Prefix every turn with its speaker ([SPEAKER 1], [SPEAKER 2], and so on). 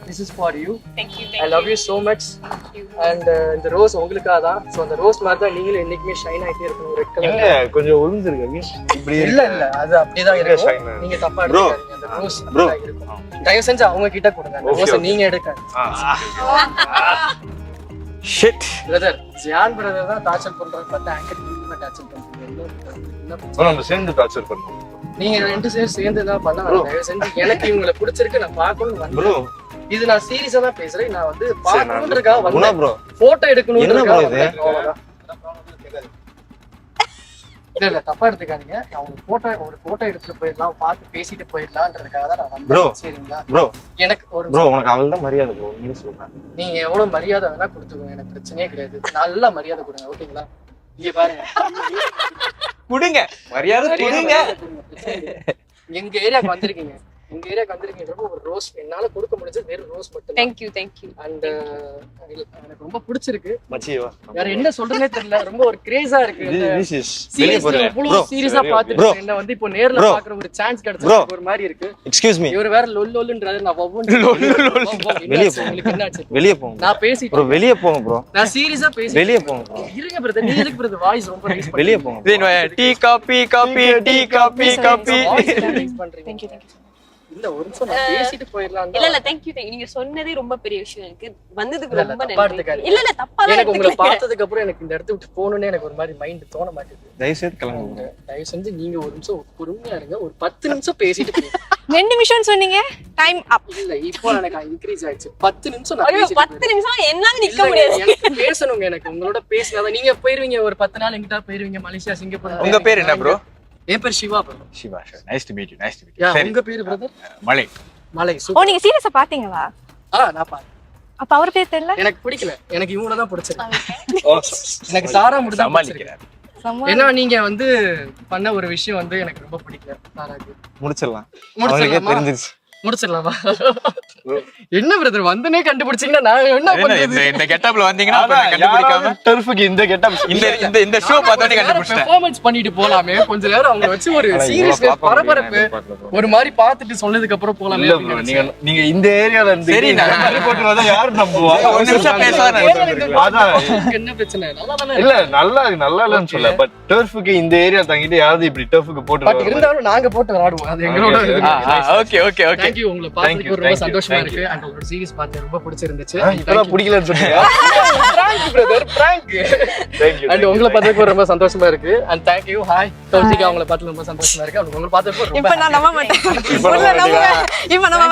[SPEAKER 1] This is for you.
[SPEAKER 2] Thank you.
[SPEAKER 1] I love you so much. And இந்த rose உங்களுக்காக தான். So அந்த rose மாதிரி தான் நீங்களும் என்னைக்குமே ஷைன் ஆகிட்டே இருக்கணும். ரெட் கலர்
[SPEAKER 3] இல்ல கொஞ்சம் ஒளிஞ்சிருக்கு இப்படி
[SPEAKER 1] இல்ல அது அப்படியே தான் இருக்கும். நீங்க தப்பா எடுக்காதீங்க. அந்த ரோஸ் அப்படியே இருக்கும். தயவு செஞ்சு அவங்க கிட்ட கொடுங்க. அந்த ரோஸை நீங்க எடுக்காதீங்க.
[SPEAKER 3] ஷிட்
[SPEAKER 1] பிரதர் ஜியான் பிரதர் தான் டார்ச்சர் பண்றாரு. பார்த்தா ஆங்கர் நீங்க டார்ச்சர் பண்றீங்க.
[SPEAKER 3] நம்ம சேர்ந்து டார்ச்சர் பண்ணுவோம்.
[SPEAKER 1] நீங்க ரெண்டு பேரும் சேர்ந்து தான் பண்ண. தயவு செஞ்சு எனக்கு இவங்களை பிடிச்சிருக்கு, நான் பார்க்கணும்னு வந்தேன். இது நான் சீரியஸா தான் பேசுறேன். நான் வந்து பார்க்கணும்ன்றதுக்காக வந்தேன். போட்டோ எடுக்கணும்ன்றதுக்காக வந்தேன். இல்ல தப்பா எடுத்துக்காதீங்க. அவங்க ஒரு போட்டோ எடுத்துட்டு போயிடலாம், பார்த்து பேசிட்டு போயிடலாம்ன்றதுக்காக தான் நான் வந்தேன். சரிங்களா ப்ரோ? எனக்கு ஒரு
[SPEAKER 3] உனக்கு அவள் தான் மரியாதை ப்ரோ. நீங்க சொல்லுங்க.
[SPEAKER 1] நீங்க எவ்வளவு மரியாதை வேணா கொடுத்துக்கோங்க, எனக்கு பிரச்சனையே கிடையாது. நல்லா மரியாதை கொடுங்க, ஓகேங்களா? இங்க பாருங்க,
[SPEAKER 4] குடுங்க மரியாதை கொடுங்க.
[SPEAKER 1] எங்க ஏரியாக்கு வந்திருக்கீங்க, எங்க ஏரியாக்கு வந்திருக்கீங்க. ஒரு ரோஸ் என்னால கொடுக்க முடிஞ்சது வெறும் ரோஸ் மட்டும்.
[SPEAKER 2] Thank you.
[SPEAKER 1] அண்ட் எனக்கு ரொம்ப பிடிச்சிருக்கு.
[SPEAKER 3] மச்சியவா
[SPEAKER 1] வேற என்ன சொல்றேனே தெரியல. ரொம்ப ஒரு கிரேஸா இருக்கு. சீரியஸா பாத்துட்டு என்ன வந்து இப்போ நேர்ல பாக்குற ஒரு சான்ஸ் கிடைச்சது ஒரு மாதிரி இருக்கு.
[SPEAKER 3] Excuse me.
[SPEAKER 1] இவர் வேற லொல்லுன்றாரு. நான்
[SPEAKER 3] வெளிய போங்க.
[SPEAKER 1] என்னாச்சு?
[SPEAKER 3] வெளிய போங்க.
[SPEAKER 1] நான் பேசிட்டு
[SPEAKER 3] ப்ரோ வெளிய போங்க ப்ரோ.
[SPEAKER 1] நான் சீரியஸா பேசி
[SPEAKER 3] வெளிய போங்க ப்ரோ.
[SPEAKER 1] இருங்க பிரதர், நீ எதுக்கு பிரதர் வாய்ஸ் ரொம்ப ரைஸ் பண்றீங்க?
[SPEAKER 3] வெளிய போங்க.
[SPEAKER 4] Tea coffee
[SPEAKER 2] Thank you.
[SPEAKER 1] இல்ல ஒரு நிமிஷம் நான் பேசிட்டு போயிரலாம்.
[SPEAKER 2] இல்ல thank you. நீங்க சொன்னதே ரொம்ப பெரிய விஷயம். எனக்கு வந்ததுக்கு ரொம்ப
[SPEAKER 1] தப்பா
[SPEAKER 2] நன்றி.
[SPEAKER 1] எடுத்துக்காதீங்க.
[SPEAKER 2] இல்ல தப்பா
[SPEAKER 1] எனக்கு உங்களை பார்த்ததுக்கு அப்புறம் எனக்கு இந்த இடத்தை விட்டு போகணும்னு எனக்கு ஒரு மாதிரி மைண்ட் தோண மாட்டேங்குது.
[SPEAKER 3] தயவு செய்து கிளம்புங்க.
[SPEAKER 1] தயவு செஞ்சு நீங்க ஒரு நிமிஷம் பொறுமையா இருங்க. ஒரு 10 நிமிஷம் பேசிட்டு போங்க.
[SPEAKER 2] 2 நிமிஷம் சொன்னீங்க. டைம் அப்.
[SPEAKER 1] இல்ல இப்போ எனக்கு இன்க்ரீஸ் ஆயிடுச்சு. 10 நிமிஷம் நான்
[SPEAKER 2] ஐயோ
[SPEAKER 1] பேசிட்டு
[SPEAKER 2] 10 நிமிஷம் என்னால நிக்க முடியாது.
[SPEAKER 1] எனக்கு பேசணுங்க. எனக்கு உங்களோட பேசினாதான் நீங்க போயிருவீங்க. ஒரு 10 நாள் எங்கிட்ட போயிருவீங்க, மலேசியா, சிங்கப்பூர்.
[SPEAKER 4] உங்க பேர் என்ன ப்ரோ?
[SPEAKER 1] என் பேர் Siva bro.
[SPEAKER 4] Siva. Nice to meet you.
[SPEAKER 1] உங்க பேரு பிரதர்?
[SPEAKER 4] மலை.
[SPEAKER 1] மலை.
[SPEAKER 2] ஓ நீங்க சீரியஸா பாத்தீங்களா?
[SPEAKER 1] நான் பாத்தேன்.
[SPEAKER 2] அப்ப அவர் பேர் தெரியல.
[SPEAKER 1] எனக்கு பிடிக்கல. எனக்கு இவங்கள தான் பிடிச்சிருக்கு. எனக்கு சாரா மட்டும் தான் பிடிச்சிருக்கு. ஏன்னா நீங்க வந்து பண்ண ஒரு விஷயம் வந்து எனக்கு ரொம்ப பிடிக்கல. சாராக்கு
[SPEAKER 3] முடிச்சிடலாம். அவங்களுக்கே தெரிஞ்சிருச்சு.
[SPEAKER 1] முடிச்சிடலாமா? என்ன பிரதர் வந்தனே கண்டுபிடிச்சீங்கன்னா நான் என்ன பண்றது?
[SPEAKER 4] இந்த கெட்டப்ல வந்தீங்கன்னா கண்டுபிடிக்காம
[SPEAKER 3] டர்ஃப்க்கு இந்த கெட்டப்
[SPEAKER 4] இந்த ஷோ பார்த்தோனே கண்டுபிடிச்சேன்.
[SPEAKER 1] பெர்ஃபார்மன்ஸ் பண்ணிட்டு போலாமே. கொஞ்ச நேரம் அவங்க வச்சு ஒரு சீரியஸ்னஸ் பரபரப்பு ஒரு மாதிரி பார்த்துட்டு சொன்னதுக்கு அப்புறம் போலாமே.
[SPEAKER 3] நீங்க இந்த ஏரியால இருந்து
[SPEAKER 4] சரி நான்
[SPEAKER 3] ரிப்போர்ட் வந்தா யாரு நம்புவா?
[SPEAKER 4] ஒரு நிமிஷம் பேசலாம்.
[SPEAKER 1] அதான் என்ன பிரச்சனை? நல்லா தானே
[SPEAKER 3] இல்ல நல்லா இல்லன்னு சொல்ல. பட் டர்ஃப்க்கு இந்த ஏரியா தங்கிட்டு யாராவது இப்படி டர்ஃப்க்கு போட்டு
[SPEAKER 1] பட் இருந்தாலும் நாங்க போட்டு விளையாடுவோம். அது எங்களோட
[SPEAKER 4] ஓகே.
[SPEAKER 1] Thank you. உங்களை பார்த்ததுக்கு ரொம்ப சந்தோஷமா இருக்கு. and உங்களோட சீரிஸ் பார்த்து ரொம்ப பிடிச்சிருந்துச்சு.
[SPEAKER 3] இதெல்லாம் பிடிக்கலன்னு சொன்னீங்க.
[SPEAKER 1] Prank brother, prank.
[SPEAKER 3] Thank you.
[SPEAKER 1] and உங்களை பார்த்ததுக்கு ரொம்ப சந்தோஷமா இருக்கு. and thank you. hi Kausika, உங்களை பார்த்து ரொம்ப சந்தோஷமா இருக்கு. உங்களை பார்த்ததுக்கு ரொம்ப
[SPEAKER 2] இப்ப நான் நம்ப மாட்டேன். இப்ப நம்ம